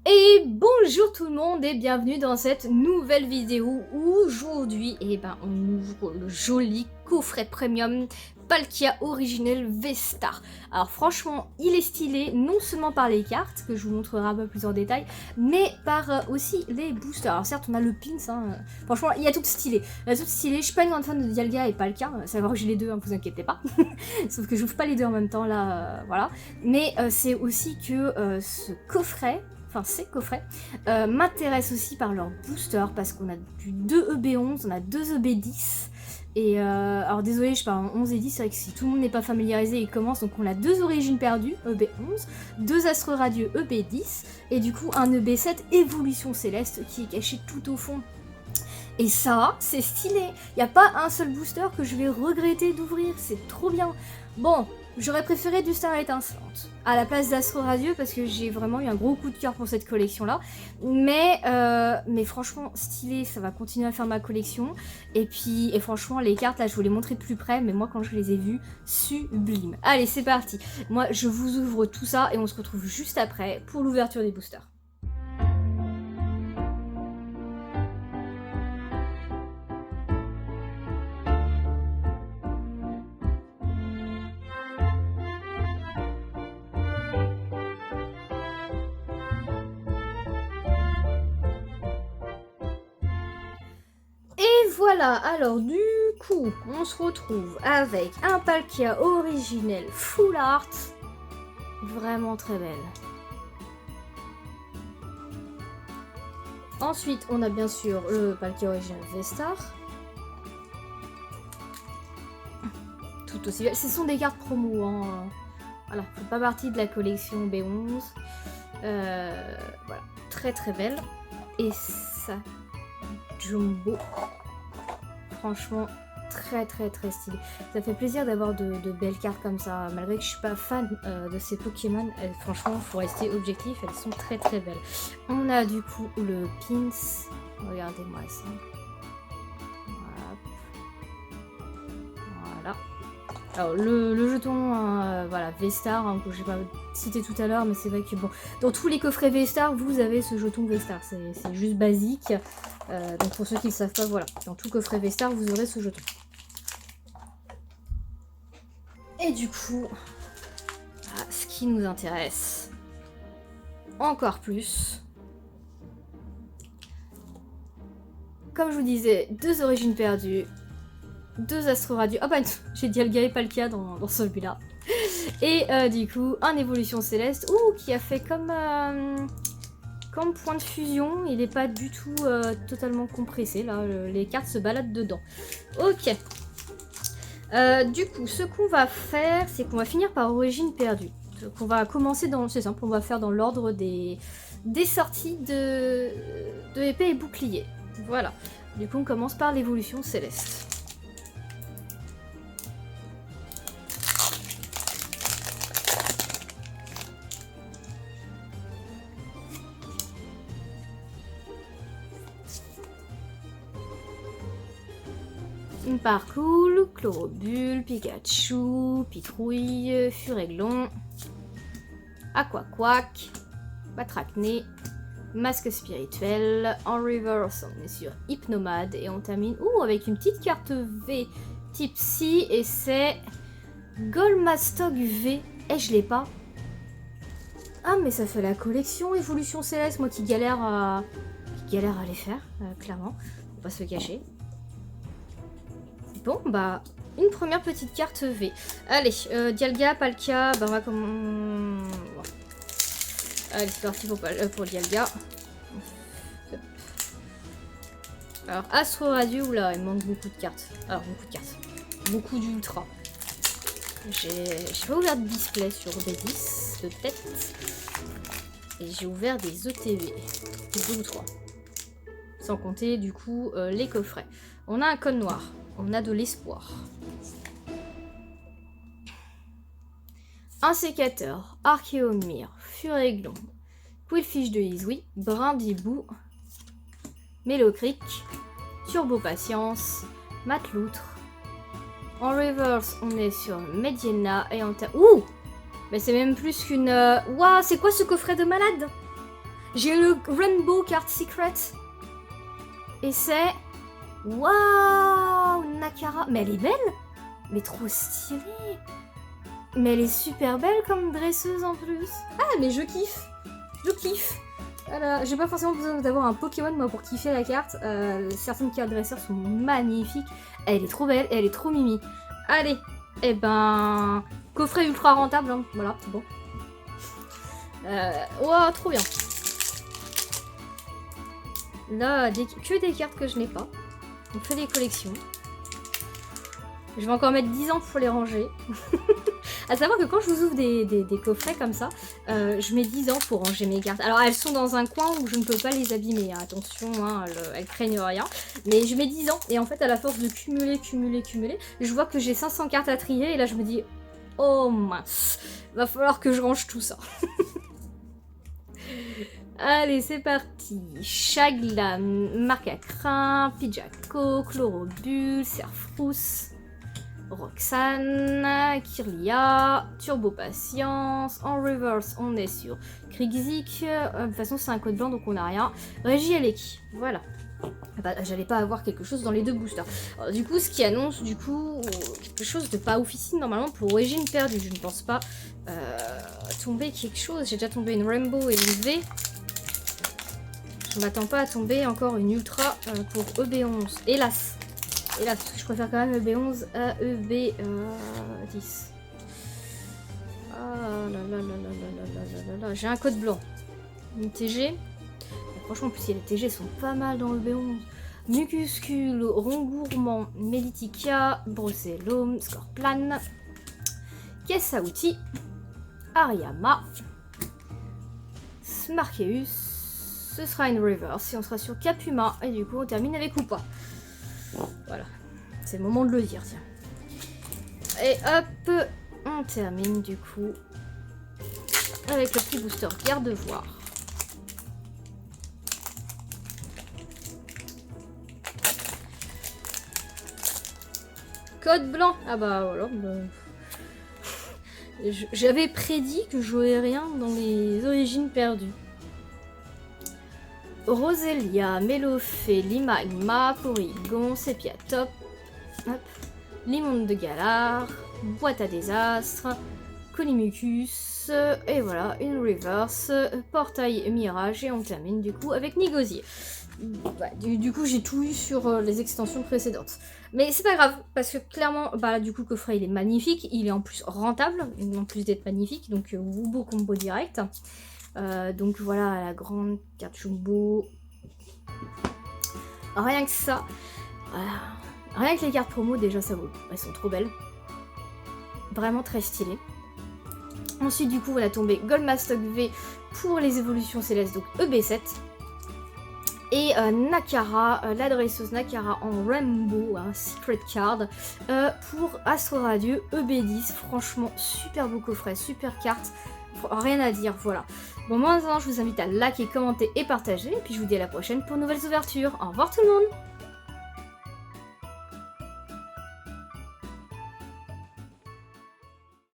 Et bonjour tout le monde et bienvenue dans cette nouvelle vidéo où aujourd'hui on ouvre le joli coffret premium Palkia Original V-Star. Alors franchement il est stylé non seulement par les cartes que je vous montrerai un peu plus en détail mais par aussi les boosters. Alors certes on a le pins, franchement il y a tout stylé. Je suis pas une grande fan de Dialga et Palkia, savoir que j'ai les deux, vous inquiétez pas. Sauf que j'ouvre pas les deux en même temps là, voilà. Mais c'est aussi que ce coffret, enfin ces coffrets, m'intéressent aussi par leur booster parce qu'on a du 2 EB11, on a 2 EB10. Et alors désolé, je parle en 11 et 10, c'est vrai que si tout le monde n'est pas familiarisé, il commence, donc on a 2 origines perdues, EB11, 2 astres radieux EB10, et du coup un EB7 évolution céleste qui est caché tout au fond. Et ça, c'est stylé. Il n'y a pas un seul booster que je vais regretter d'ouvrir, c'est trop bien. Bon, j'aurais préféré du Starlight Insolente à la place d'Astro Radieux parce que j'ai vraiment eu un gros coup de cœur pour cette collection-là. Mais franchement, stylé, ça va continuer à faire ma collection. Et franchement, les cartes, là, je vous les montrer de plus près, mais moi, quand je les ai vues, sublime. Allez, c'est parti. Moi, je vous ouvre tout ça et on se retrouve juste après pour l'ouverture des boosters. Et voilà, alors du coup, on se retrouve avec un Palkia originel full art, vraiment très belle. Ensuite, on a bien sûr le Palkia original V-Star. Tout aussi belle. Ce sont des cartes promo, hein. Voilà, fait pas partie de la collection B11. Voilà, très très belle. Et ça, Jumbo. Franchement, très très très stylé. Ça fait plaisir d'avoir de belles cartes comme ça, malgré que je suis pas fan de ces Pokémon. Franchement, faut rester objectif, elles sont très très belles. On a du coup le pins. Regardez-moi ça. Voilà. Alors le jeton, voilà, V-Star, que j'ai pas cité tout à l'heure, mais c'est vrai que bon, dans tous les coffrets V-Star, vous avez ce jeton V-Star, c'est juste basique. Donc pour ceux qui ne savent pas, voilà, dans tout coffret V-Star, vous aurez ce jeton. Et du coup, ce qui nous intéresse encore plus, comme je vous disais, 2 origines perdues, 2 Astro Radieux. Ah bah j'ai Dialga et Palkia dans celui-là. Et du coup, un évolution céleste, qui a fait comme point de fusion. Il n'est pas du tout totalement compressé, là, les cartes se baladent dedans. Ok. Du coup, ce qu'on va faire, c'est qu'on va finir par origine perdue. Donc on va commencer dans, c'est simple, on va faire dans l'ordre des sorties de épée et bouclier. Voilà. Du coup, on commence par l'évolution céleste. Parcours, Chlorobule, Pikachu, Pitrouille, Furéglon, Aquaquack, Batracné, Masque spirituel, en reverse on est sur Hypnomade et on termine avec une petite carte V type Psy et c'est Golmastog V. Et je l'ai pas. Ah mais ça fait la collection Évolution Céleste, moi qui galère à les faire, clairement, faut pas se cacher. Bon, bah, une première petite carte V. Allez, Dialga, Palkia, bah on va comme... Allez, c'est parti pour Dialga. Alors, Astro Radio, oula, il manque beaucoup de cartes. Alors, beaucoup de cartes. Beaucoup d'ultra. J'ai pas ouvert de display sur B10 de tête. Et j'ai ouvert des ETV. 2 ou 3. Sans compter, du coup, les coffrets. On a un code noir. On a de l'espoir. Un sécateur, Archéomire, Furéglon, Quillfish de Izui, Brindibou, Mélocric, Turbo Patience, Matloutre. En reverse, on est sur Mediena et en... Mais c'est même plus qu'une... Waouh, c'est quoi ce coffret de malade? J'ai le Rainbow Card Secret. Et c'est... Waouh, Nakara. Mais elle est belle. Mais trop stylée. Mais elle est super belle comme dresseuse en plus. Ah, mais je kiffe. Je kiffe. Voilà, j'ai pas forcément besoin d'avoir un Pokémon moi pour kiffer la carte. Certaines cartes dresseurs sont magnifiques. Elle est trop belle et elle est trop mimi. Allez, et ben... Coffret ultra rentable, hein. Voilà, c'est bon. Wow, trop bien. Là, que des cartes que je n'ai pas. On fait des collections. Je vais encore mettre 10 ans pour les ranger. À savoir que quand je vous ouvre des coffrets comme ça, je mets 10 ans pour ranger mes cartes. Alors elles sont dans un coin où je ne peux pas les abîmer, hein. Attention, hein, elles craignent rien. Mais je mets 10 ans et en fait à la force de cumuler, je vois que j'ai 500 cartes à trier et là je me dis, oh mince, va falloir que je range tout ça. Allez, c'est parti. Chaglam, Marc à Crin, Pidjaco, Chlorobule, Serfrousse, Roxane, Kirlia, Turbo Patience. En reverse, on est sur Krigzik. De toute façon, c'est un code blanc, donc on n'a rien. Régie Aleki, voilà. Bah, j'allais pas avoir quelque chose dans les deux boosters. Alors, du coup, ce qui annonce du coup quelque chose de pas officiel normalement pour Origine perdue. Je ne pense pas tomber quelque chose. J'ai déjà tombé une Rainbow et une V. Je m'attends pas à tomber encore une Ultra pour EB11. Hélas. Hélas, parce que je préfère quand même EB11 à EB10. Ah là là là là là là là. J'ai un code blanc. Une TG. Franchement, en plus, les TG sont pas mal dans EB11. Mucuscule, Rongourmand, Meditica, Brucellum, Scorplan, Caisse à outils, Ariama, Smarkeus, ce sera une reverse et on sera sur Capuma et du coup on termine avec Koopa. Voilà, c'est le moment de le dire, tiens. Et hop, on termine du coup avec le petit booster garde-voir. Code blanc. Ah bah voilà. J'avais prédit que j'aurais rien dans les origines perdues. Roselia, Mélofée, Limagma, Porygon, Sepia Top, Limonde de Galar, Boîte à désastres, Colimucus, et voilà, une reverse, Portail Mirage, et on termine du coup avec Nigosier. Bah, du coup j'ai tout eu sur les extensions précédentes. Mais c'est pas grave, parce que clairement, bah du coup le coffret il est magnifique, il est en plus rentable, en plus d'être magnifique, donc beau combo direct. Donc voilà, la grande carte jumbo. Rien que ça, rien que les cartes promo déjà ça vaut. Elles sont trop belles. Vraiment très stylées. Ensuite du coup on a tombé Goldmastock V pour les évolutions célestes, donc EB7. Et Nakara, la dresseuse Nakara en Rainbow, un Secret Card, pour Astro Radieux EB10. Franchement, super beau coffret, super carte, rien à dire, voilà. Bon, maintenant, je vous invite à liker, commenter et partager. Et puis je vous dis à la prochaine pour de nouvelles ouvertures. Au revoir tout le monde!